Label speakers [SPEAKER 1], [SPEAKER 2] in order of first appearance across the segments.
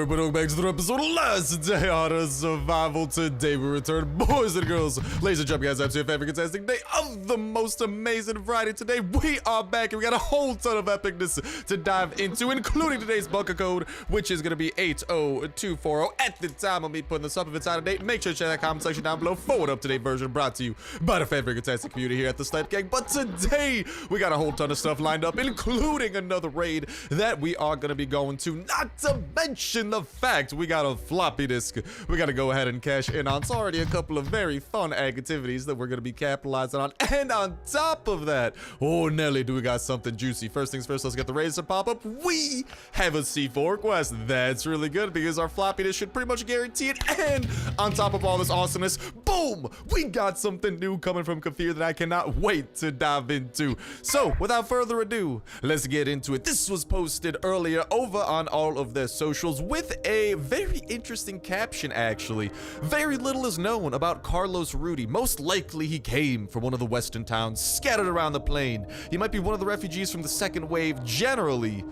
[SPEAKER 1] but welcome back to the episode last day on survival. Today we return, boys and girls, ladies and gentlemen, guys, to your favorite contesting day of the most amazing variety. Today we are back and we got a whole ton of epicness to dive into, including today's bunker code, which is going to be 80240 at the time of me putting this up. If it's out of date, make sure to check that comment section down below for an up-to-date version brought to you by the favorite contesting community here at the Snipe Gang. But today we got a whole ton of stuff lined up, including another raid that we are going to be going to, not to mention the fact we got a floppy disk we got to go ahead and cash in on. It's already a couple of very fun activities that we're going to be capitalizing on, and on top of that, oh Nelly, do we got something juicy. First things first, let's get the raids to pop up. We have a C4 quest. That's really good because our floppy disk should pretty much guarantee it, and on top of all this awesomeness, boom, we got something new coming from Kafir that I cannot wait to dive into. So without further ado, let's get into it. This was posted earlier over on all of their socials with a very interesting caption, actually. Very little is known about Carlos Rudy. Most likely he came from one of the western towns scattered around the plain. He might be one of the refugees from the second wave, generally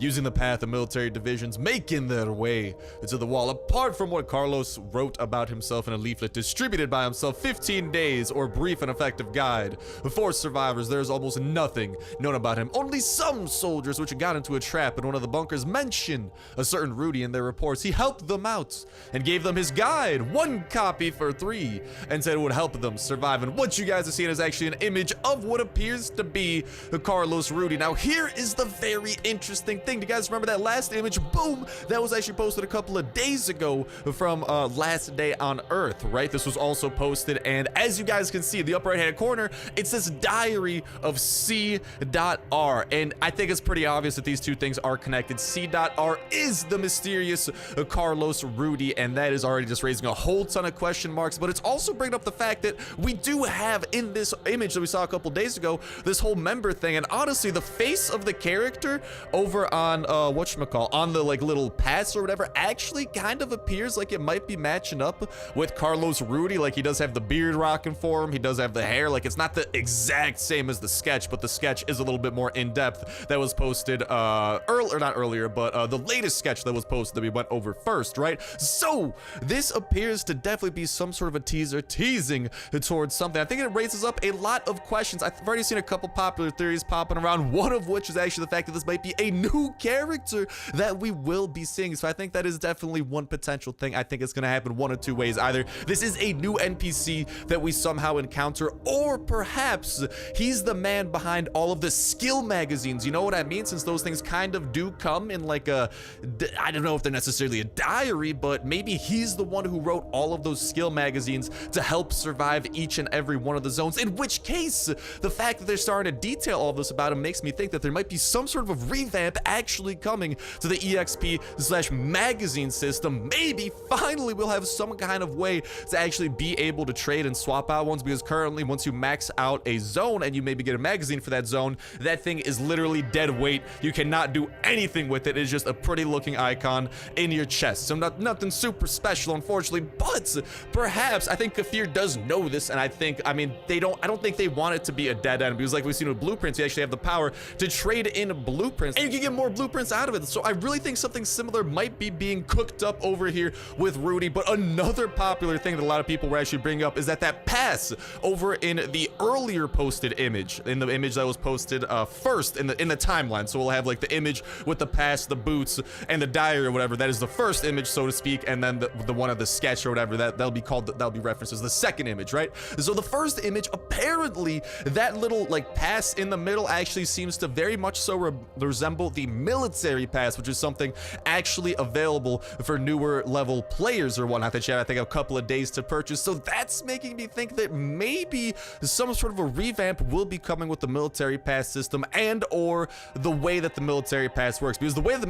[SPEAKER 1] using the path of military divisions, making their way to the wall. Apart from what Carlos wrote about himself in a leaflet distributed by himself, 15 days or brief and effective guide for survivors, there's almost nothing known about him. Only some soldiers which got into a trap in one of the bunkers mention a certain Rudy in their reports. He helped them out and gave them his guide, 1 copy for 3, and said it would help them survive. And what you guys are seeing is actually an image of what appears to be Carlos Rudy. Now here is the very interesting thing. Do you guys remember that last image? Boom! That was actually posted a couple of days ago from last day on Earth, right? This was also posted, and as you guys can see in the upper right hand corner, it says diary of C.R, and I think it's pretty obvious that these two things are connected. C.R is the mysterious Carlos Rudy, and that is already just raising a whole ton of question marks, but it's also bringing up the fact that we do have in this image that we saw a couple days ago this whole member thing, and honestly the face of the character over on whatchamacall, on the like little pass or whatever, actually kind of appears like it might be matching up with Carlos Rudy. Like he does have the beard rocking for him, he does have the hair. Like it's not the exact same as the sketch, but the sketch is a little bit more in-depth. That was posted not earlier, but the latest sketch that was posted that we went over first, right? So this appears to definitely be some sort of a teaser teasing towards something. I think it raises up a lot of questions. I've already seen a couple popular theories popping around, one of which is actually the fact that this might be a new character that we will be seeing. So I think that is definitely one potential thing. I think it's going to happen one of two ways. Either this is a new NPC that we somehow encounter, or perhaps he's the man behind all of the skill magazines. You know what I mean? Since those things kind of do come in like a, I don't know if they're necessarily a diary, but maybe he's the one who wrote all of those skill magazines to help survive each and every one of the zones. In which case, the fact that they're starting to detail all of this about him makes me think that there might be some sort of a revamp actually coming to the EXP/magazine system. Maybe finally we'll have some kind of way to actually be able to trade and swap out ones, because currently once you max out a zone and you maybe get a magazine for that zone, that thing is literally dead weight. You cannot do anything with it. It's just a pretty looking icon in your chest. So nothing super special, unfortunately, but perhaps I think Kafir does know this, and I don't think they want it to be a dead end, because like we've seen with blueprints, you actually have the power to trade in blueprints and you can get more blueprints out of it. So I really think something similar might be being cooked up over here with Rudy. But another popular thing that a lot of people were actually bringing up is that pass over in the earlier posted image, in the image that was posted first in the timeline. So we'll have like the image with the pass, the boots, and the diary or whatever. That is the first image, so to speak, and then the one of the sketch or whatever, that'll be referenced as the second image, right? So the first image, apparently that little like pass in the middle actually seems to very much so resemble the military pass, which is something actually available for newer level players or whatnot that you have, I think, a couple of days to purchase. So that's making me think that maybe some sort of a revamp will be coming with the military pass system, and or the way that the military pass works. Because the way the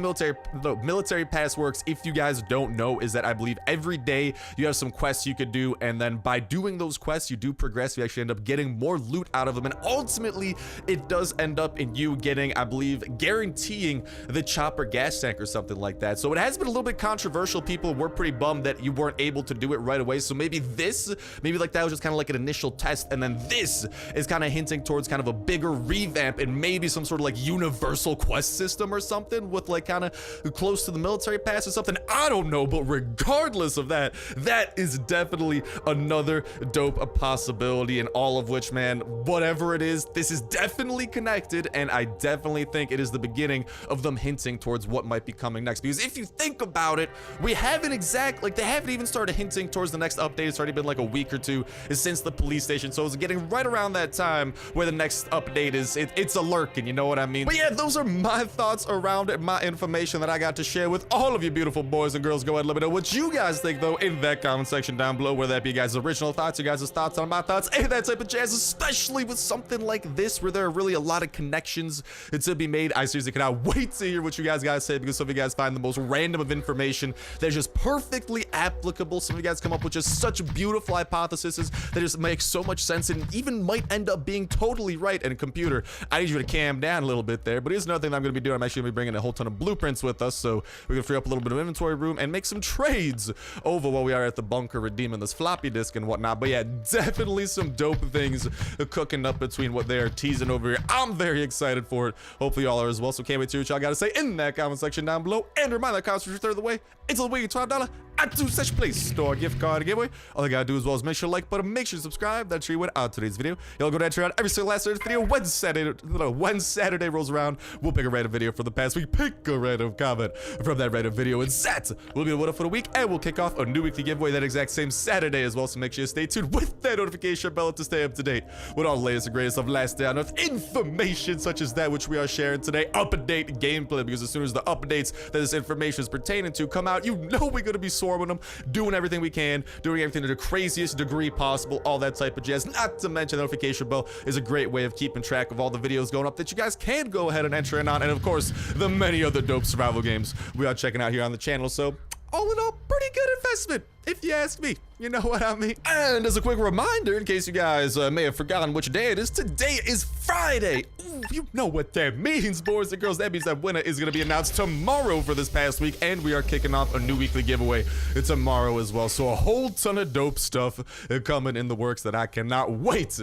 [SPEAKER 1] military pass works, if you guys don't know, is that I believe every day you have some quests you could do, and then by doing those quests you do progress, you actually end up getting more loot out of them, and ultimately it does end up in you getting, I believe, guaranteeing leaking the chopper gas tank or something like that. So it has been a little bit controversial. People were pretty bummed that you weren't able to do it right away. So maybe like that was just kind of like an initial test, and then this is kind of hinting towards kind of a bigger revamp and maybe some sort of like universal quest system or something with like kind of close to the military pass or something. I don't know, but regardless of that, that is definitely another dope possibility, and all of which, man, whatever it is, this is definitely connected, and I definitely think it is the beginning of them hinting towards what might be coming next. Because if you think about it, we haven't they haven't even started hinting towards the next update. It's already been like a week or two since the police station, so it's getting right around that time where the next update is. It's a lurking, you know what I mean? But yeah, those are my thoughts around it, my information that I got to share with all of you beautiful boys and girls. Go ahead and let me know what you guys think, though, in that comment section down below, whether that be you guys' original thoughts, you guys' thoughts on my thoughts, and that type of jazz, especially with something like this where there are really a lot of connections to be made. I seriously cannot wait to hear what you guys say, because some of you guys find the most random of information that is just perfectly applicable. Some of you guys come up with just such beautiful hypotheses that just make so much sense and even might end up being totally right. And computer, I need you to calm down a little bit there. But here's another thing that I'm going to be doing. I'm actually going to be bringing a whole ton of blueprints with us, so we're going to free up a little bit of inventory room and make some trades over while we are at the bunker redeeming this floppy disk and whatnot. But yeah, definitely some dope things cooking up between what they are teasing over here. I'm very excited for it. Hopefully y'all are as well, so can't wait to hear what y'all got to say in that comment section down below. And remind that comments are third of the way until the way $12 at 2 such place store gift card giveaway. All you gotta do as well is make sure to like button, make sure to subscribe. That's sure you win out today's video. Y'all go to enter out every single last video. When Saturday rolls around, we'll pick a random video for the past week. Pick a random comment from that random video, and that will be the winner for the week. And we'll kick off a new weekly giveaway that exact same Saturday as well. So make sure you stay tuned with that notification bell to stay up to date with all the latest and greatest of last day on Earth information, such as that which we are sharing today. Update gameplay, because as soon as the updates that this information is pertaining to come out, you know we're gonna be swarming them, doing everything we can, doing everything to the craziest degree possible, all that type of jazz. Not to mention the notification bell is a great way of keeping track of all the videos going up that you guys can go ahead and enter in on, and of course the many other dope survival games we are checking out here on the channel. So all in all, pretty good investment, if you ask me. You know what I mean? And as a quick reminder, in case you guys may have forgotten which day it is, today is Friday. Ooh, you know what that means, boys and girls. That means that winner is going to be announced tomorrow for this past week, and we are kicking off a new weekly giveaway tomorrow as well. So a whole ton of dope stuff coming in the works that I cannot wait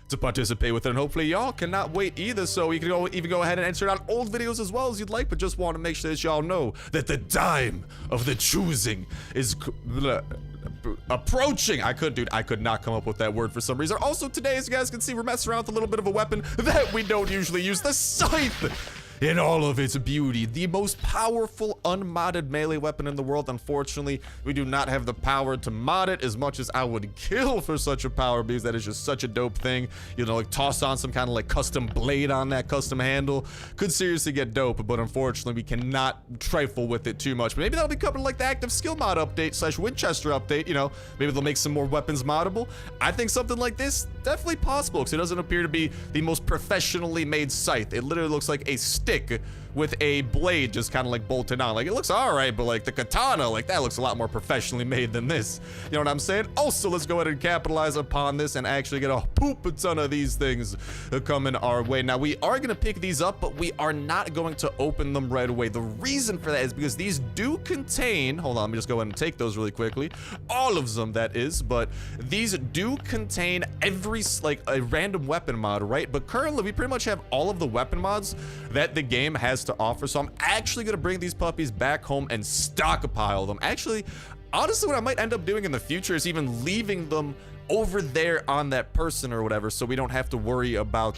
[SPEAKER 1] to participate with it, and hopefully y'all cannot wait either. So you can even go ahead and enter out old videos as well as you'd like, but just want to make sure that y'all know that the time of the choosing is approaching. I could not come up with that word for some reason. Also today, as you guys can see, we're messing around with a little bit of a weapon that we don't usually use, the scythe. In all of its beauty, the most powerful unmodded melee weapon in the world. Unfortunately, we do not have the power to mod it, as much as I would kill for such a power, because that is just such a dope thing. You know, like toss on some kind of like custom blade on that custom handle. Could seriously get dope, but unfortunately we cannot trifle with it too much. But maybe that'll be coming like the active skill mod update / Winchester update. You know, maybe they'll make some more weapons moddable. I think something like this definitely possible, because it doesn't appear to be the most professionally made scythe. It literally looks like a stick with a blade just kind of like bolted on. Like, it looks all right, but like the katana, like that looks a lot more professionally made than this. You know what I'm saying? Also, let's go ahead and capitalize upon this and actually get a poop ton of these things coming our way. Now, we are going to pick these up, but we are not going to open them right away. The reason for that is because these do contain, hold on, let me just go ahead and take those really quickly. All of them, that is, but these do contain every, like, a random weapon mod, right? But currently, we pretty much have all of the weapon mods that the game has to offer. So I'm actually going to bring these puppies back home and stockpile them. Actually, honestly, what I might end up doing in the future is even leaving them over there on that person or whatever, so we don't have to worry about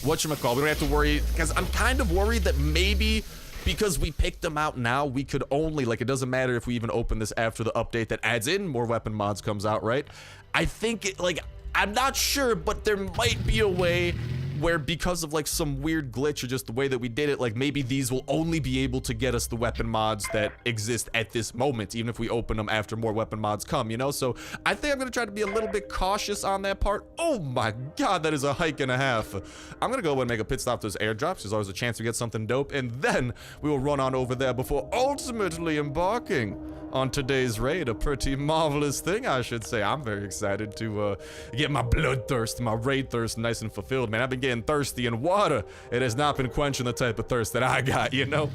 [SPEAKER 1] whatchamacallit. We don't have to worry, because I'm kind of worried that maybe because we picked them out now, we could only, like, it doesn't matter if we even open this after the update that adds in more weapon mods comes out, right? I think it, like, I'm not sure, but there might be a way where, because of like some weird glitch or just the way that we did it, like maybe these will only be able to get us the weapon mods that exist at this moment, even if we open them after more weapon mods come, you know? So I think I'm gonna try to be a little bit cautious on that part. Oh my god, that is a hike and a half. I'm gonna go and make a pit stop to those airdrops. There's always a chance we get something dope, and then we will run on over there before ultimately embarking on today's raid. A pretty marvelous thing, I should say. I'm very excited to get my bloodthirst, my raid thirst nice and fulfilled, man. I've been getting thirsty in water. It has not been quenching the type of thirst that I got, you know?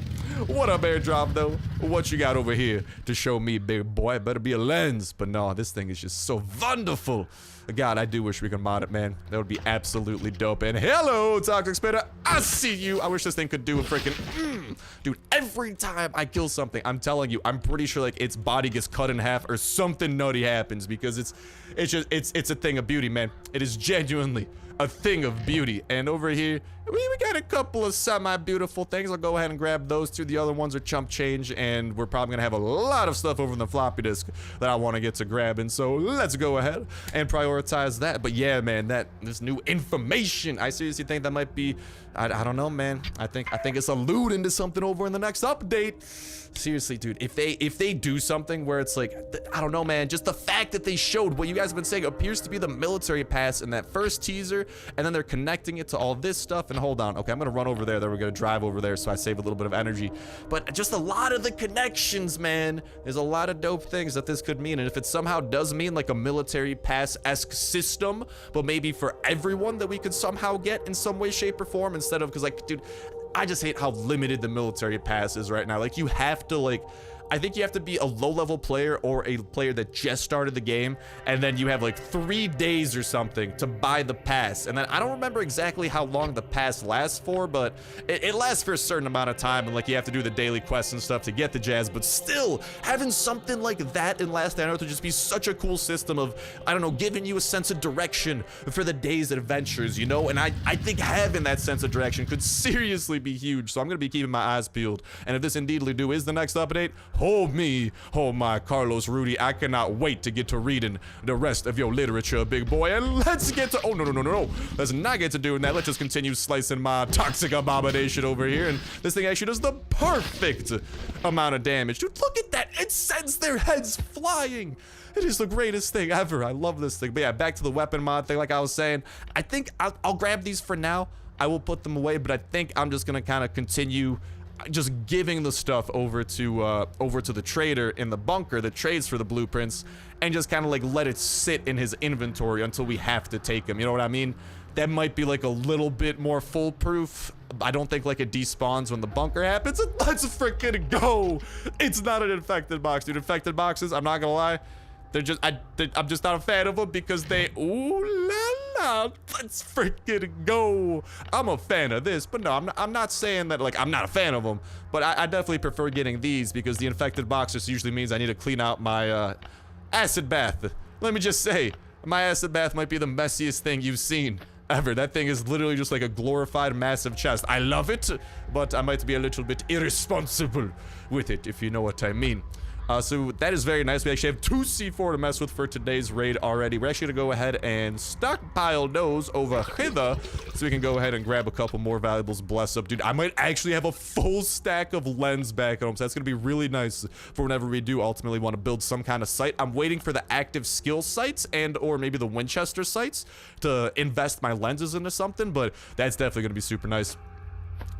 [SPEAKER 1] What up, airdrop, though? What you got over here to show me, big boy? It better be a lens. But no, this thing is just so wonderful. God, I do wish we could mod it, man. That would be absolutely dope. And hello, Toxic Spitter. I see you. I wish this thing could do a freaking dude, every time I kill something, I'm telling you, I'm pretty sure like its body gets cut in half or something nutty happens, because it's a thing of beauty, man. It is genuinely a thing of beauty. And over here, we got a couple of semi-beautiful things. I'll go ahead and grab those two. The other ones are chump change, and we're probably gonna have a lot of stuff over in the floppy disk that I want to get to grabbing. So let's go ahead and prioritize that. But yeah, man, this new information, I seriously think that might be, I don't know, man. I think it's alluding to something over in the next update. Seriously, dude, if they do something where it's like, I don't know, man, just the fact that they showed what you guys have been saying appears to be the military pass in that first teaser, and then they're connecting it to all this stuff. And hold on, okay, I'm gonna run over there. Then we're gonna drive over there so I save a little bit of energy. But just a lot of the connections, man. There's a lot of dope things that this could mean. And if it somehow does mean like a military pass-esque system, but maybe for everyone that we could somehow get in some way, shape, or form, instead of, because like, dude, I just hate how limited the military pass is right now. Like, you have to, like, I think you have to be a low-level player or a player that just started the game, and then you have like 3 days or something to buy the pass. And then I don't remember exactly how long the pass lasts for, but it lasts for a certain amount of time, and like you have to do the daily quests and stuff to get the jazz. But still, having something like that in Last Stand Earth would just be such a cool system of, I don't know, giving you a sense of direction for the day's adventures, you know? And I think having that sense of direction could seriously be huge. So I'm gonna be keeping my eyes peeled. And if this indeedly do is the next update, oh my Carlos Rudy, I cannot wait to get to reading the rest of your literature, big boy. And let's get to, oh no, let's not get to doing that. Let's just continue slicing my toxic abomination over here. And this thing actually does the perfect amount of damage. Dude, look at that. It sends their heads flying. It is the greatest thing ever. I love this thing. But yeah, back to the weapon mod thing. Like I was saying, I think I'll grab these for now. I will put them away, but I think I'm just gonna kind of continue just giving the stuff over to the trader in the bunker that trades for the blueprints, and just kind of like let it sit in his inventory until we have to take him. You know what I mean? That might be like a little bit more foolproof. I don't think like it despawns when the bunker happens. And let's freaking go. It's not an infected box, dude. Infected boxes, I'm not gonna lie, they're just, I'm just not a fan of them because they, ooh la la, let's freaking go. I'm a fan of this, but no, I'm not saying that like I'm not a fan of them, but I definitely prefer getting these because the infected boxes usually means I need to clean out my acid bath. Let me just say, my acid bath might be the messiest thing you've seen ever. That thing is literally just like a glorified massive chest. I love it, but I might be a little bit irresponsible with it, if you know what I mean. So that is very nice. We actually have 2 C4 to mess with for today's raid already. We're actually gonna go ahead and stockpile those over hither so we can go ahead and grab a couple more valuables. Bless up, dude. I might actually have a full stack of lens back home, so that's gonna be really nice for whenever we do ultimately want to build some kind of site. I'm waiting for the active skill sites and or maybe the Winchester sites to invest my lenses into something, but that's definitely gonna be super nice.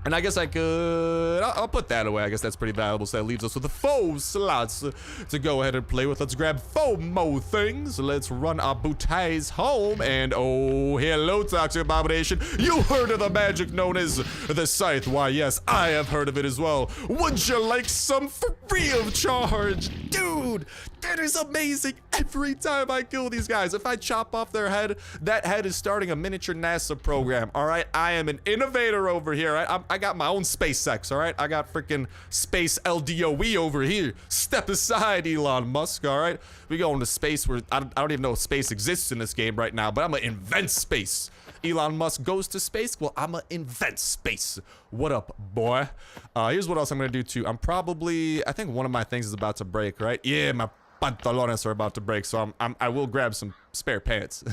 [SPEAKER 1] And I guess I could, I'll put that away. I guess that's pretty valuable. So that leaves us with the 4 slots to go ahead and play with. Let's grab 4 more things. Let's run our booties home. And oh, hello, Toxic Abomination. You heard of the magic known as the Scythe. Why, yes, I have heard of it as well. Would you like some free of charge? Dude, that is amazing. Every time I kill these guys, if I chop off their head, that head is starting a miniature NASA program. All right, I am an innovator over here. Right? I got my own SpaceX, all right? I got freaking space LDOE over here. Step aside, Elon Musk, all right? We go into space where I don't even know if space exists in this game right now, but I'm gonna invent space. Elon Musk goes to space, well, I'm gonna invent space. What up, boy? Here's what else I'm gonna do too. I think one of my things is about to break, right? Yeah, my pantalones are about to break, so I will grab some spare pants.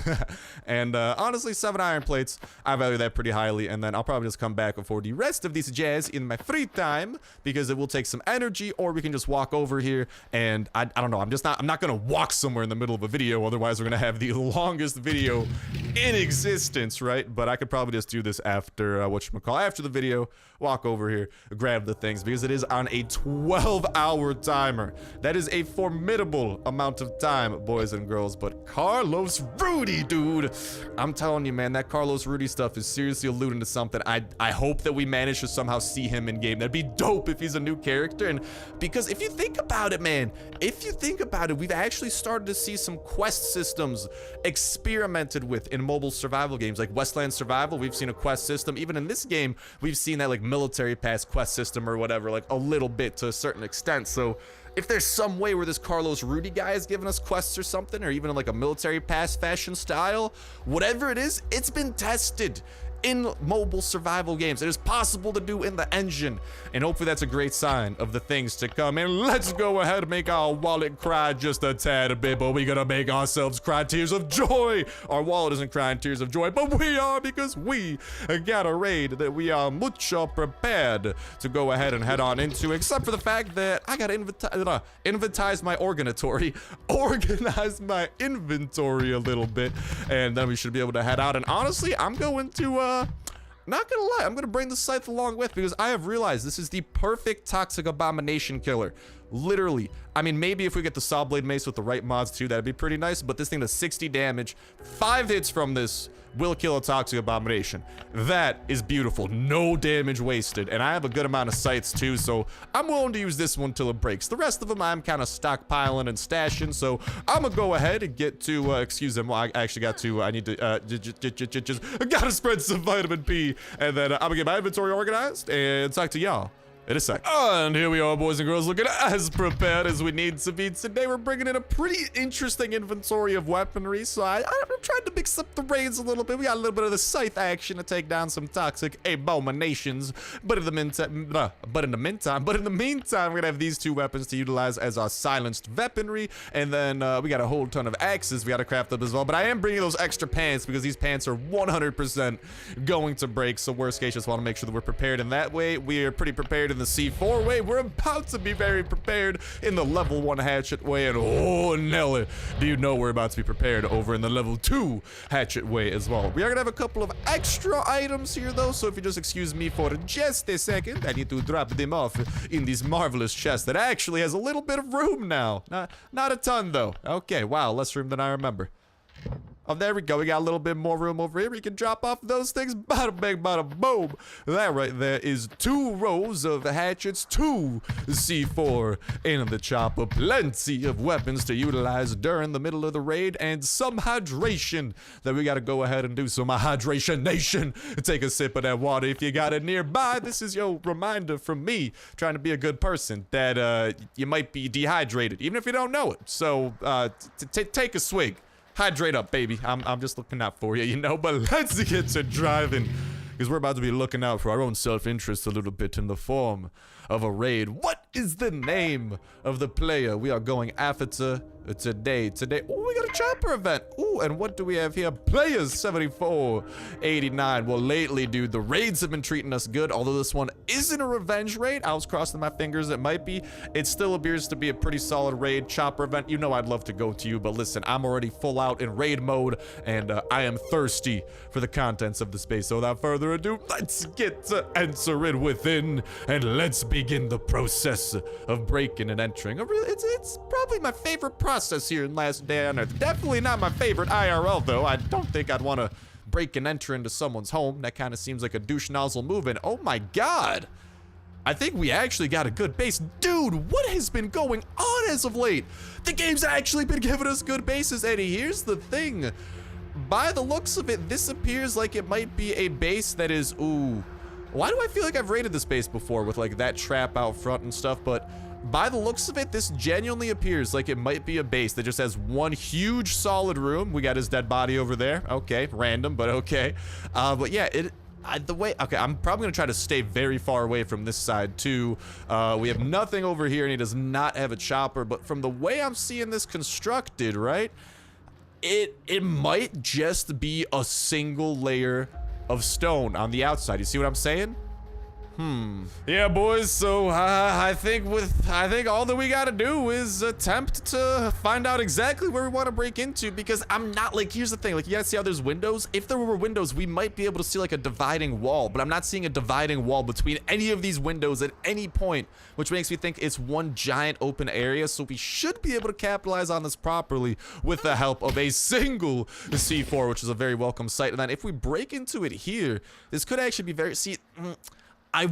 [SPEAKER 1] And honestly, 7 iron plates, I value that pretty highly, and then I'll probably just come back for the rest of this jazz in my free time because it will take some energy, or we can just walk over here and I don't know, I'm not gonna walk somewhere in the middle of a video, otherwise we're gonna have the longest video in existence, right? But I could probably just do this after after the video walk over here, grab the things, because it is on a 12-hour timer. That is a formidable amount of time, boys and girls. But Carlos Rudy, dude, I'm telling you, man, that Carlos Rudy stuff is seriously alluding to something. I hope that we manage to somehow see him in game. That'd be dope if he's a new character. And because if you think about it, man, if you think about it, we've actually started to see some quest systems experimented with in mobile survival games like Westland Survival. We've seen a quest system. Even in this game, we've seen that like military pass quest system or whatever, like a little bit to a certain extent. So if there's some way where this Carlos Rudy guy is giving us quests or something, or even in like a military pass fashion style, whatever it is, it's been tested in mobile survival games. It is possible to do in the engine, and hopefully that's a great sign of the things to come. And let's go ahead and make our wallet cry just a tad bit, but we gotta make ourselves cry tears of joy. Our wallet isn't crying tears of joy, but we are, because we got a raid that we are mucho prepared to go ahead and head on into, except for the fact that I gotta organize my inventory a little bit, and then we should be able to head out. And honestly, I'm going to not gonna lie, I'm gonna bring the scythe along with, because I have realized this is the perfect toxic abomination killer. Literally. I mean, maybe if we get the saw blade mace with the right mods too, that'd be pretty nice. But this thing does 60 damage. 5 hits from this will kill a toxic abomination. That is beautiful. No damage wasted. And I have a good amount of scythes too, so I'm willing to use this one till it breaks. The rest of them I'm kind of stockpiling and stashing, so I'm gonna go ahead and get to excuse them. Well, I actually got to I need to I gotta spread some vitamin P, and then I'm gonna get my inventory organized and talk to y'all in a sec. And here we are, boys and girls, looking as prepared as we need to be. Today we're bringing in a pretty interesting inventory of weaponry, so I'm trying to mix up the raids a little bit. We got a little bit of the scythe action to take down some toxic abominations, but in the meantime, we're gonna have these 2 weapons to utilize as our silenced weaponry, and then we got a whole ton of axes we gotta craft up as well. But I am bringing those extra pants because these pants are 100% going to break, so worst case, just want to make sure that we're prepared in that way. We are pretty prepared in the C4 way. We're about to be very prepared in the level 1 hatchet way, and oh Nelly, do you know we're about to be prepared over in the level 2 hatchet way as well. We are gonna have a couple of extra items here though, so if you just excuse me for just a second, I need to drop them off in this marvelous chest that actually has a little bit of room now. Not a ton though. Okay, wow, less room than I remember. Oh, there we go. We got a little bit more room over here. We can drop off those things. Bada bang, bada boom. That right there is 2 rows of hatchets, 2 C4 in the chopper. Plenty of weapons to utilize during the middle of the raid, and some hydration that we got to go ahead and do. So my hydration nation, take a sip of that water if you got it nearby. This is your reminder from me, trying to be a good person, that you might be dehydrated, even if you don't know it. So take a swig. Hydrate up, baby. I'm just looking out for you, you know. But let's get to driving, because we're about to be looking out for our own self-interest a little bit in the form of a raid. What is the name of the player we are going after today? Oh, we got a chopper event. Oh, and what do we have here? Players 7489. Well, lately, dude, the raids have been treating us good. Although this one isn't a revenge raid, I was crossing my fingers it might be. It still appears to be a pretty solid raid chopper event. You know I'd love to go to you, but listen, I'm already full out in raid mode, and I am thirsty for the contents of the space. So without further ado, let's get to entering within, and let's begin the process of breaking and entering. It's probably my favorite process here in Last Day on Earth. Definitely not my favorite IRL though. I don't think I'd want to break and enter into someone's home. That kind of seems like a douche nozzle move. And oh my god, I think we actually got a good base. Dude, what has been going on as of late? The game's actually been giving us good bases, Eddie. Here's the thing. By the looks of it, this appears like it might be a base that is, ooh, why do I feel like I've raided this base before with like that trap out front and stuff? But by the looks of it, this genuinely appears like it might be a base that just has one huge solid room. We got his dead body over there. Okay, random, but okay. But yeah, okay, I'm probably gonna try to stay very far away from this side too. We have nothing over here, and he does not have a chopper. But from the way I'm seeing this constructed, right, it might just be a single layer of stone on the outside. You see what I'm saying? Yeah, boys, so I think all that we gotta do is attempt to find out exactly where we want to break into, because I'm not, like, here's the thing, like, you gotta see how there's windows. If there were windows, we might be able to see like a dividing wall, but I'm not seeing a dividing wall between any of these windows at any point, which makes me think it's one giant open area. So we should be able to capitalize on this properly with the help of a single C4, which is a very welcome sight. And then if we break into it here, this could actually be very, I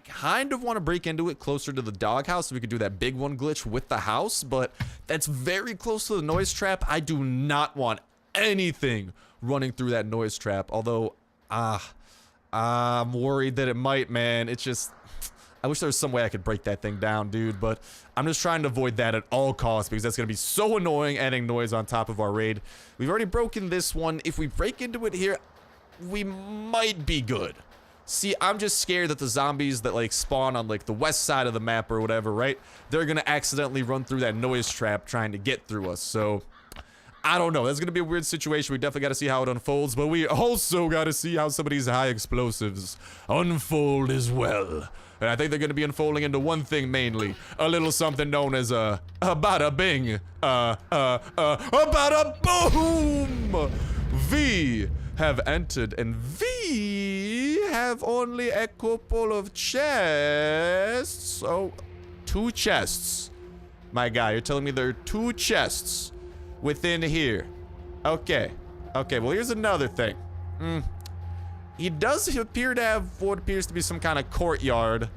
[SPEAKER 1] kind of want to break into it closer to the doghouse so we could do that big one glitch with the house, but that's very close to the noise trap. I do not want anything running through that noise trap, although I'm worried that it might, man. It's just, I wish there was some way I could break that thing down, dude, but I'm just trying to avoid that at all costs because that's going to be so annoying, adding noise on top of our raid. We've already broken this one. If we break into it here, we might be good. See, I'm just scared that the zombies that, like, spawn on, like, the west side of the map or whatever, right? They're gonna accidentally run through that noise trap trying to get through us, so I don't know. That's gonna be a weird situation. We definitely gotta see how it unfolds, but we also gotta see how some of these high explosives unfold as well. And I think they're gonna be unfolding into one thing mainly. A little something known as a bada bing. A bada boom! V have entered, and we have only a couple of chests. Oh, 2 chests. My guy, you're telling me there are 2 chests within here. Okay. Okay, well, here's another thing. He does appear to have what appears to be some kind of courtyard.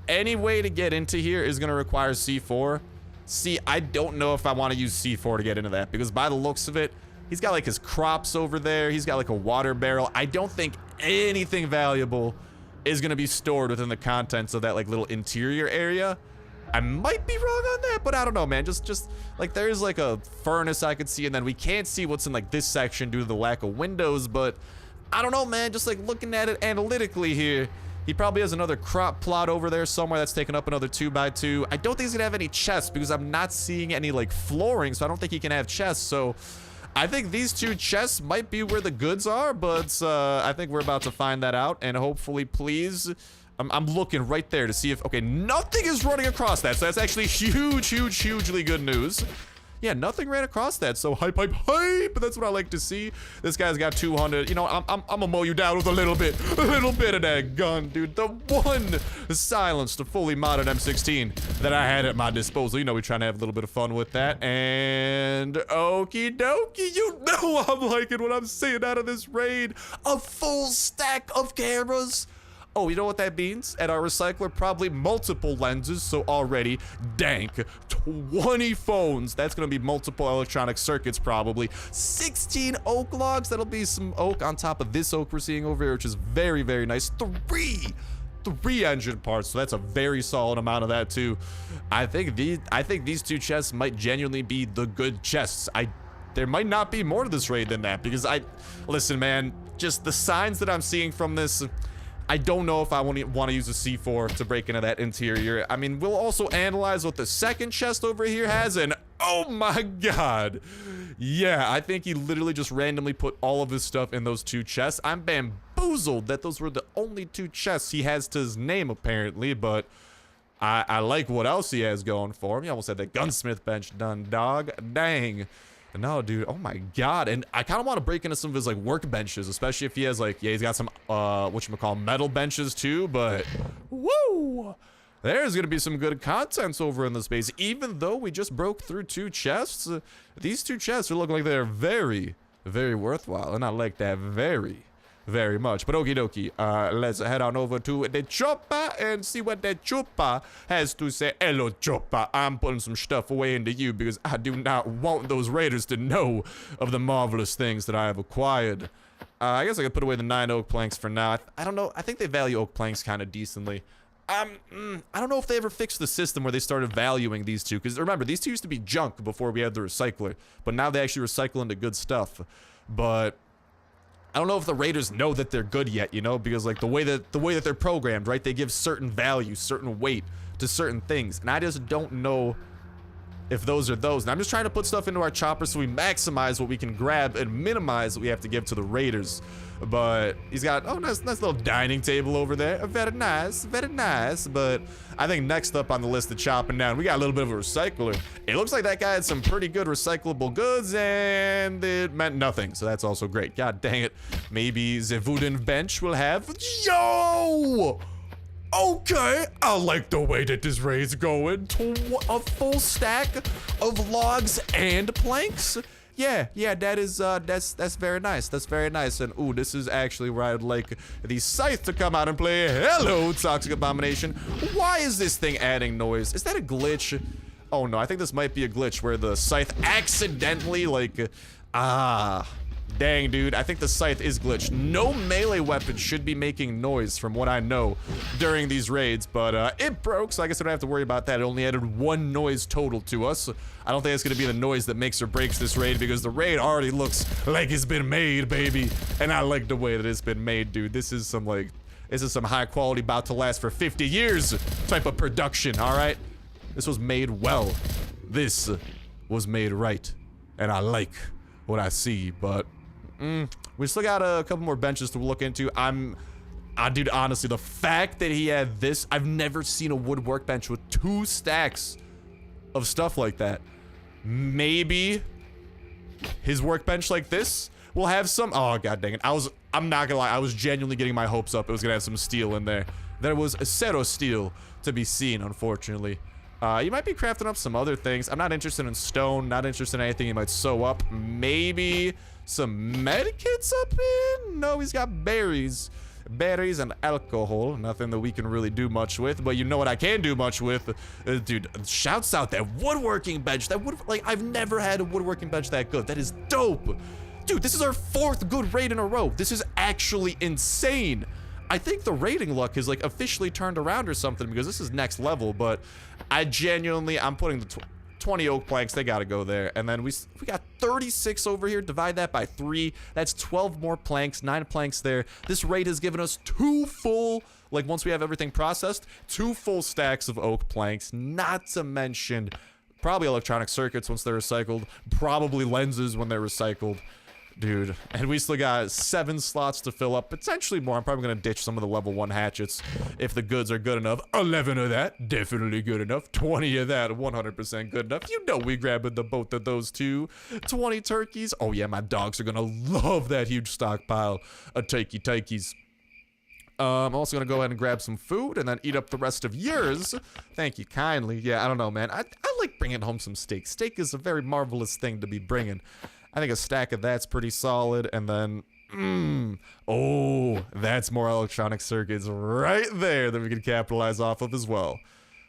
[SPEAKER 1] Any way to get into here is going to require C4. See, I don't know if I want to use C4 to get into that, because by the looks of it, he's got like his crops over there. He's got like a water barrel. I don't think anything valuable is going to be stored within the contents of that like little interior area. I might be wrong on that, but I don't know, man. Just like there's like a furnace I could see, and then we can't see what's in like this section due to the lack of windows, but I don't know, man. Just like looking at it analytically here, he probably has another crop plot over there somewhere that's taking up another 2x2. I don't think he's gonna have any chests because I'm not seeing any like flooring, so I don't think he can have chests. So I think these 2 chests might be where the goods are, but I think we're about to find that out, and hopefully, please, I'm looking right there to see if, okay, nothing is running across that, so that's actually hugely good news. Yeah, nothing ran across that, so hype, that's what I like to see. This guy's got 200, you know, I'm gonna mow you down with a little bit of that gun, dude. The one silenced, fully modded M16 that I had at my disposal. You know, we're trying to have a little bit of fun with that, and okie dokie, you know I'm liking what I'm seeing out of this raid. A full stack of cameras. Oh, you know what that means? At our recycler, probably multiple lenses, so already dank. 20 phones. That's gonna be multiple electronic circuits, probably. 16 oak logs. That'll be some oak on top of this oak we're seeing over here, which is very nice. Three engine parts, so that's a very solid amount of that too. I think these 2 chests might genuinely be the good chests. There might not be more to this raid than that, because listen, man, just the signs that I'm seeing from this, I don't know if I want to use a C4 to break into that interior. I mean, we'll also analyze what the second chest over here has, and oh my god. Yeah, I think he literally just randomly put all of his stuff in those 2 chests. I'm bamboozled that those were the only 2 chests he has to his name, apparently, but I like what else he has going for him. He almost had that gunsmith bench done, dog. Dang. No, dude, oh my god. And I kind of want to break into some of his like workbenches, especially if he has like, yeah, he's got some whatchamacallit, metal benches too, but woo, there's gonna be some good contents over in this base. Even though we just broke through 2 chests, these 2 chests are looking like they're very worthwhile, and I like that very much. But okie dokie, let's head on over to the chopper and see what the chopper has to say. Hello, chopper. I'm putting some stuff away into you because I do not want those raiders to know of the marvelous things that I have acquired. I guess I could put away the 9 oak planks for now. I don't know. I think they value oak planks kind of decently. I don't know if they ever fixed the system where they started valuing these 2, because remember, these 2 used to be junk before we had the recycler, but now they actually recycle into good stuff. But I don't know if the raiders know that they're good yet, you know, because like the way that they're programmed, right? They give certain value, certain weight to certain things, and I just don't know if those are those. And I'm just trying to put stuff into our chopper so we maximize what we can grab and minimize what we have to give to the raiders. But he's got, oh, nice little dining table over there. Very nice, very nice. But I think next up on the list of chopping down, we got a little bit of a recycler. It looks like that guy had some pretty good recyclable goods, and it meant nothing. So that's also great. God dang it. Maybe the wooden bench will have, yo! Okay, I like the way that this raid's going. A full stack of logs and planks. Yeah, that's very nice. That's very nice. And ooh, this is actually where I'd like the scythe to come out and play. Hello, Toxic Abomination. Why is this thing adding noise? Is that a glitch? Oh no, I think this might be a glitch where the scythe accidentally dang, dude, I think the scythe is glitched. No melee weapon should be making noise from what I know during these raids, but it broke, so I guess I don't have to worry about that. It only added one noise total to us. I don't think it's gonna be the noise that makes or breaks this raid, because the raid already looks like it's been made, baby. And I like the way that it's been made, dude. This is some high quality, about to last for 50 years type of production, all right? This was made well. This was made right. And I like what I see, but we still got a couple more benches to look into. Dude, honestly, the fact that he had this, I've never seen a wood workbench with 2 stacks of stuff like that. Maybe his workbench like this will have some, oh, god dang it. I'm not gonna lie, I was genuinely getting my hopes up it was gonna have some steel in there. There was a zero steel to be seen, unfortunately. You might be crafting up some other things. I'm not interested in stone, not interested in anything you might sew up. Maybe some medikits up in? No, he's got berries. Berries and alcohol. Nothing that we can really do much with, but you know what I can do much with? Dude, shouts out that woodworking bench. I've never had a woodworking bench that good. That is dope. Dude, this is our 4th good raid in a row. This is actually insane. I think the raiding luck is like officially turned around or something, because this is next level, but I'm putting the 20 oak planks, they gotta go there. And then we got 36 over here, divide that by 3. That's 12 more planks, 9 planks there. This raid has given us 2 full, like once we have everything processed, 2 full stacks of oak planks, not to mention probably electronic circuits once they're recycled, probably lenses when they're recycled. Dude, and we still got 7 slots to fill up, potentially more. I'm probably gonna ditch some of the level 1 hatchets if the goods are good enough. 11 of that, definitely good enough. 20 of that, 100% good enough. You know we grabbing the both of those too. 20 turkeys. Oh yeah, my dogs are gonna love that huge stockpile of turkeys. I'm also gonna go ahead and grab some food and then eat up the rest of yours. Thank you kindly. Yeah, I don't know, man. I like bringing home some steak. Steak is a very marvelous thing to be bringing. I think a stack of that's pretty solid, and then, oh, that's more electronic circuits right there that we can capitalize off of as well.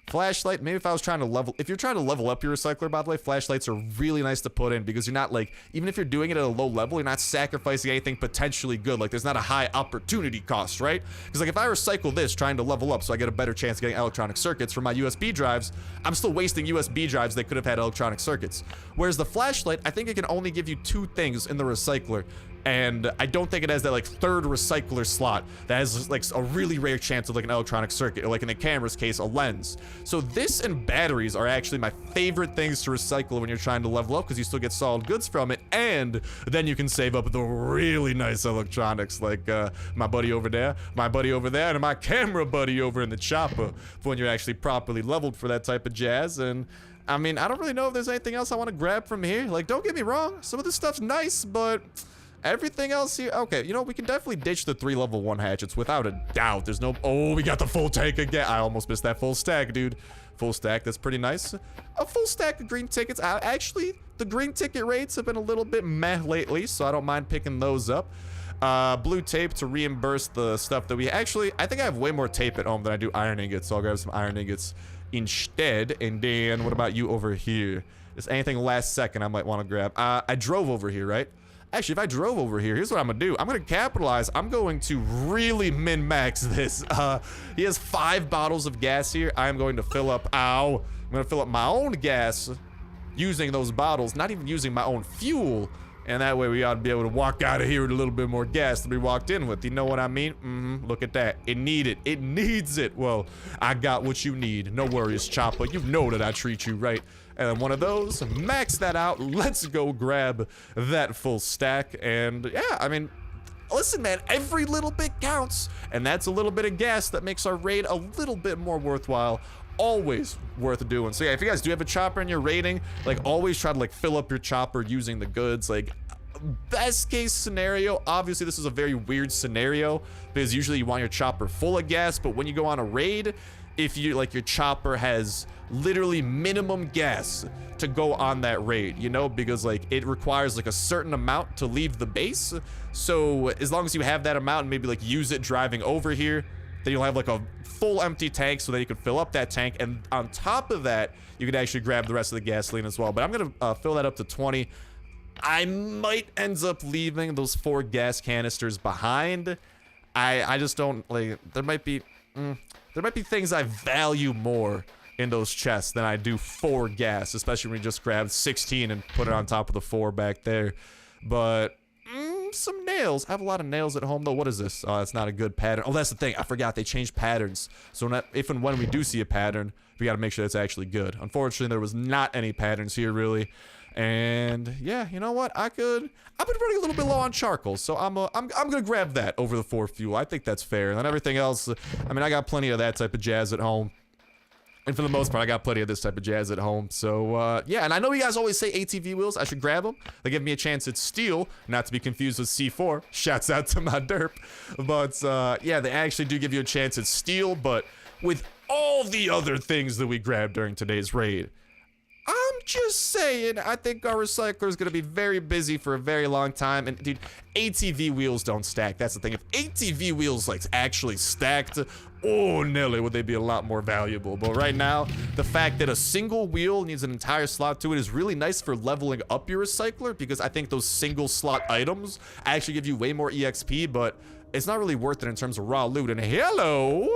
[SPEAKER 1] Flashlight, maybe if you're trying to level up your recycler, by the way, flashlights are really nice to put in, because you're not even if you're doing it at a low level, you're not sacrificing anything potentially good. Like, there's not a high opportunity cost, right? Because if I recycle this trying to level up so I get a better chance of getting electronic circuits from my USB drives, I'm still wasting USB drives that could have had electronic circuits. Whereas the flashlight, I think it can only give you 2 things in the recycler. And I don't think it has that 3rd recycler slot that has a really rare chance of an electronic circuit, or like in the camera's case, a lens. So this and batteries are actually my favorite things to recycle when you're trying to level up, because you still get solid goods from it, and then you can save up the really nice electronics, like my buddy over there, and my camera buddy over in the chopper, for when you're actually properly leveled for that type of jazz. And I mean, I don't really know if there's anything else I want to grab from here. Don't get me wrong, some of this stuff's nice, but everything else here, okay, you know, we can definitely ditch the 3 level 1 hatchets without a doubt. There's no, oh, we got the full tank again. I almost missed that full stack, dude. Full stack, that's pretty nice. A full stack of green tickets. Actually, the green ticket rates have been a little bit meh lately, so I don't mind picking those up. Blue tape to reimburse the stuff that we, actually, I think I have way more tape at home than I do iron ingots, so I'll grab some iron ingots instead. And then, what about you over here? Is anything last second I might want to grab? I drove over here, right? Actually, if I drove over here, here's what I'm gonna do. I'm gonna capitalize. I'm going to really min-max this. He has 5 bottles of gas here. I'm going to fill up, I'm gonna fill up my own gas using those bottles, not even using my own fuel, And that way we ought to be able to walk out of here with a little bit more gas than we walked in with. You know what I mean? Look at that. It needed. It needs it. Well, I got what you need. No worries, Chopper. You know that I treat you right. And one of those, max that out. Let's go grab that full stack. And yeah, I mean, listen, man, every little bit counts. And that's a little bit of gas that makes our raid a little bit more worthwhile. Always worth doing. So yeah, if you guys do have a chopper in your raiding, like always try to like fill up your chopper using the goods. Like best case scenario, obviously this is a very weird scenario because usually you want your chopper full of gas, but when you go on a raid, if you like your chopper has literally minimum gas to go on that raid, you know, because like it requires like a certain amount to leave the base. So as long as you have that amount and maybe like use it driving over here, then you'll have like a full empty tank so that you can fill up that tank. And on top of that, you can actually grab the rest of the gasoline as well. But I'm gonna fill that up to 20. I might end up leaving those 4 gas canisters behind. I just don't like, there might be things I value more in those chests than I do 4 gas, especially when you just grab 16 and put it on top of the 4 back there. But some nails. I have a lot of nails at home though. What is this? Oh, that's not a good pattern. Oh, that's the thing. I forgot they changed patterns. So if and when we do see a pattern, we got to make sure it's actually good. Unfortunately, there was not any patterns here really. And yeah, you know what? I've been running a little bit low on charcoal, so I'm gonna grab that over the 4 fuel. I think that's fair. And then everything else, I mean, I got plenty of that type of jazz at home. And for the most part, I got plenty of this type of jazz at home. So, yeah, and I know you guys always say ATV wheels. I should grab them. They give me a chance at steel, not to be confused with C4. Shouts out to my derp. But, yeah, they actually do give you a chance at steel. But with all the other things that we grabbed during today's raid, I'm just saying, I think our recycler is going to be very busy for a very long time. And, dude, ATV wheels don't stack. That's the thing. If ATV wheels, like, actually stacked, oh, Nelly, would they be a lot more valuable. But right now, the fact that a single wheel needs an entire slot to it is really nice for leveling up your recycler, because I think those single slot items actually give you way more EXP, but it's not really worth it in terms of raw loot. And hello,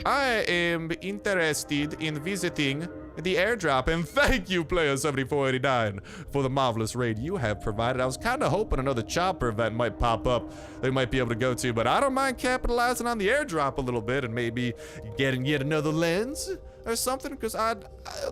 [SPEAKER 1] I am interested in visiting the airdrop, and thank you, player 7489, for the marvelous raid you have provided. I was kind of hoping another chopper event might pop up they might be able to go to, but I don't mind capitalizing on the airdrop a little bit and maybe getting yet another lens or something, because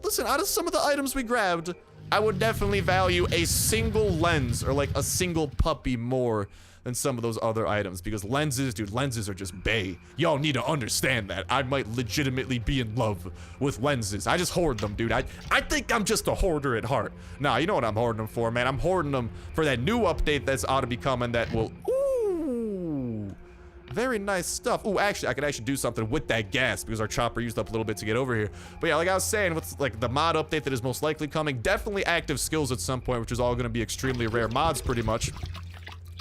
[SPEAKER 1] listen, out of some of the items we grabbed, I would definitely value a single lens or like a single puppy more than some of those other items, because lenses, dude, lenses are just bae. Y'all need to understand that. I might legitimately be in love with lenses. I just hoard them, dude. I think I'm just a hoarder at heart. Nah, you know what I'm hoarding them for, man. I'm hoarding them for that new update that's ought to be coming that will, ooh, very nice stuff. Ooh, actually, I could actually do something with that gas because our chopper used up a little bit to get over here. But yeah, like I was saying, with like the mod update that is most likely coming, definitely active skills at some point, which is all gonna be extremely rare mods pretty much.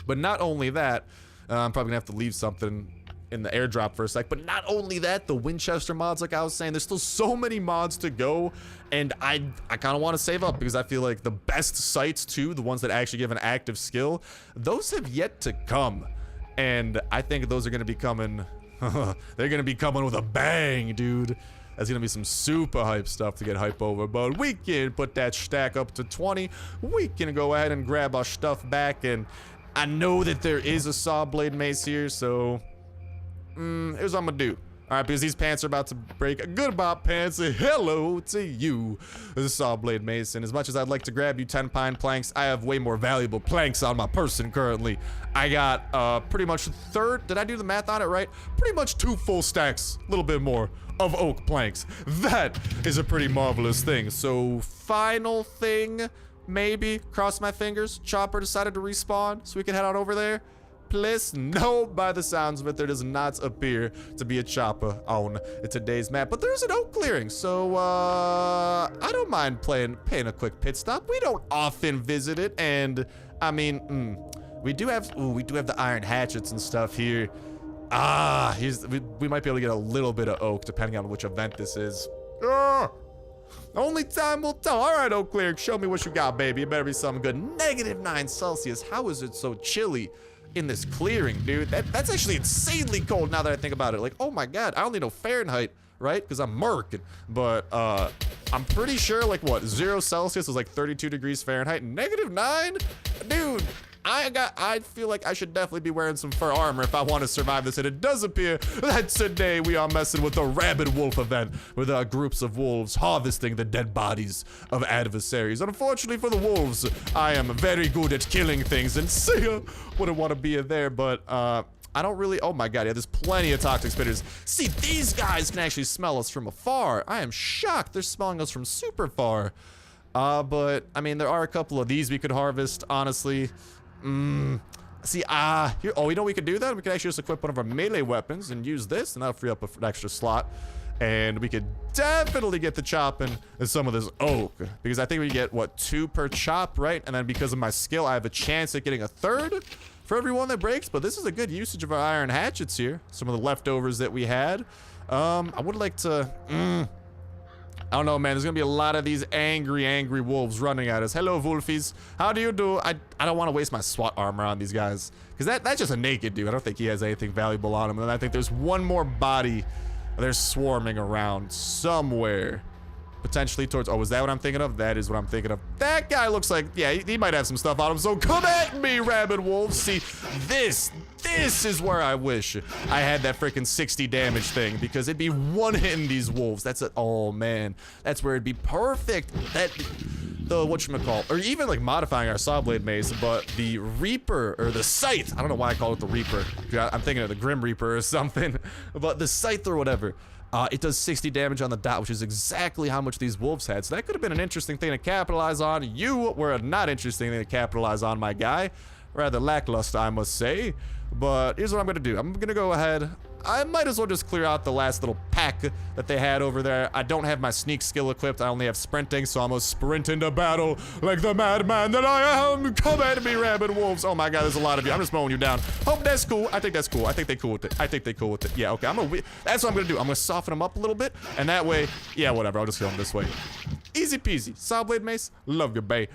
[SPEAKER 1] But not only that, I'm probably gonna have to leave something in the airdrop for a sec, but not only that, the Winchester mods, like I was saying, there's still so many mods to go, and I kind of want to save up because I feel like the best sites too, the ones that actually give an active skill, those have yet to come, and I think those are gonna be coming, they're gonna be coming with a bang, dude. That's gonna be some super hype stuff to get hype over, but we can put that stack up to 20. We can go ahead and grab our stuff back, and I know that there is a saw blade mace here, so here's what I'm gonna do. All right, because these pants are about to break. Goodbye, pants. Hello to you. This is saw blade mace, and as much as I'd like to grab you 10 pine planks, I have way more valuable planks on my person currently. I got pretty much did I do the math on it right? Pretty much 2 full stacks, a little bit more, of oak planks. That is a pretty marvelous thing. So final thing, maybe, cross my fingers, chopper decided to respawn so we can head on over there. Please, no, by the sounds of it, there does not appear to be a chopper on today's map, but there's an oak clearing, so I don't mind paying a quick pit stop. We don't often visit it, and I mean, we do have the iron hatchets and stuff here. We might be able to get a little bit of oak depending on which event this is. Only time will tell. All right, Oak Clear, show me what you got, baby. It better be something good. -9 Celsius. How is it so chilly in this clearing, dude? That's actually insanely cold now that I think about it. Like, oh my God, I only know Fahrenheit, right? Because I'm American. But I'm pretty sure, like, what, 0 Celsius is like 32 degrees Fahrenheit. -9? dude, I feel like I should definitely be wearing some fur armor if I want to survive this. And it does appear that today we are messing with the rabid wolf event with groups of wolves harvesting the dead bodies of adversaries. Unfortunately for the wolves, I am very good at killing things, and see ya, wouldn't want to be in there, but I don't really, oh my god, yeah, there's plenty of toxic spitters. See, these guys can actually smell us from afar. I am shocked they're smelling us from super far. But, I mean, there are a couple of these we could harvest, honestly. See, here, oh, you know we could do that? We could actually just equip one of our melee weapons and use this, and that'll free up an extra slot. And we could definitely get the chopping in some of this oak, because I think we get, what, 2 per chop, right? And then because of my skill, I have a chance at getting a 3rd for every one that breaks. But this is a good usage of our iron hatchets here. Some of the leftovers that we had. I would like to, I don't know, man. There's gonna be a lot of these angry wolves running at us. Hello, Wolfies. How do you do? I don't want to waste my SWAT armor on these guys, because that's just a naked dude. I don't think he has anything valuable on him. And I think there's one more body they're swarming around somewhere, potentially towards, oh, is that what I'm thinking of? That is what I'm thinking of. That guy looks like, yeah, he might have some stuff on him. So come at me, rabid wolves. See, this is where I wish I had that freaking 60 damage thing, because it'd be one-hitting these wolves. That's it. Oh man, that's where it'd be perfect. That the whatchamacallit, or even like modifying our saw blade mace, but the Reaper or the Scythe. I don't know why I call it the Reaper. I'm thinking of the Grim Reaper or something, but the Scythe or whatever. It does 60 damage on the dot, which is exactly how much these wolves had. So that could have been an interesting thing to capitalize on. You were a not interesting thing to capitalize on, my guy. Rather lackluster, I must say. But here's what I'm gonna do. I'm gonna go ahead. I might as well just clear out the last little pack that they had over there. I don't have my sneak skill equipped. I only have sprinting, so I'm gonna sprint into battle like the madman that I am. Come at me, rabid wolves. Oh my god, there's a lot of you. I'm just mowing you down. Hope that's cool. I think that's cool. I think they cool with it. I think they cool with it. Yeah, okay. That's what I'm gonna do. I'm gonna soften them up a little bit, and that way, yeah, whatever. I'll just kill them this way. Easy peasy. Saw blade mace. Love your bay.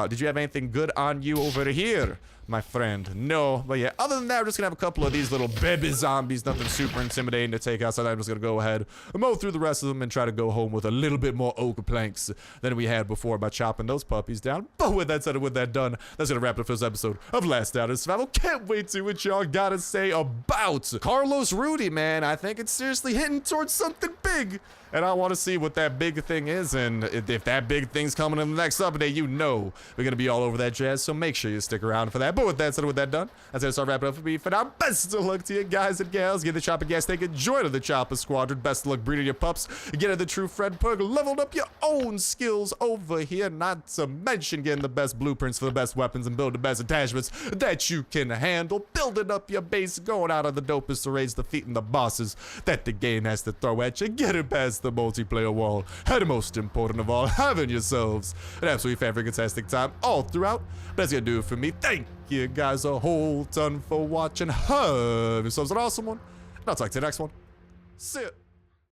[SPEAKER 1] Did you have anything good on you over here, my friend? No, but yeah, other than that, we're just gonna have a couple of these little baby zombies, nothing super intimidating to take out, so I'm just gonna go ahead and mow through the rest of them and try to go home with a little bit more oak planks than we had before by chopping those puppies down. But with that said and with that done, that's gonna wrap it up for this episode of Last Out of Survival. Can't wait to see what y'all gotta say about Carlos Rudy, man. I think it's seriously hitting towards something big, and I want to see what that big thing is, and if that big thing's coming in the next update, you know we're gonna be all over that jazz, so make sure you stick around for that. But with that said, with that done, that's gonna start wrapping up for me. For now, best of luck to you guys and gals. Get the chopper gas tank, join the chopper squadron. Best of luck breeding your pups. Get the true Fred Pug. Leveled up your own skills over here. Not to mention getting the best blueprints for the best weapons and build the best attachments that you can handle. Building up your base, going out on the dopest arrays, defeating the bosses that the game has to throw at you. Getting past the multiplayer wall. And most important of all, having yourselves an absolutely fantastic time all throughout. That's gonna do it for me. Thank you guys a whole ton for watching. Have yourselves an awesome one, and I'll talk to you next one. See ya.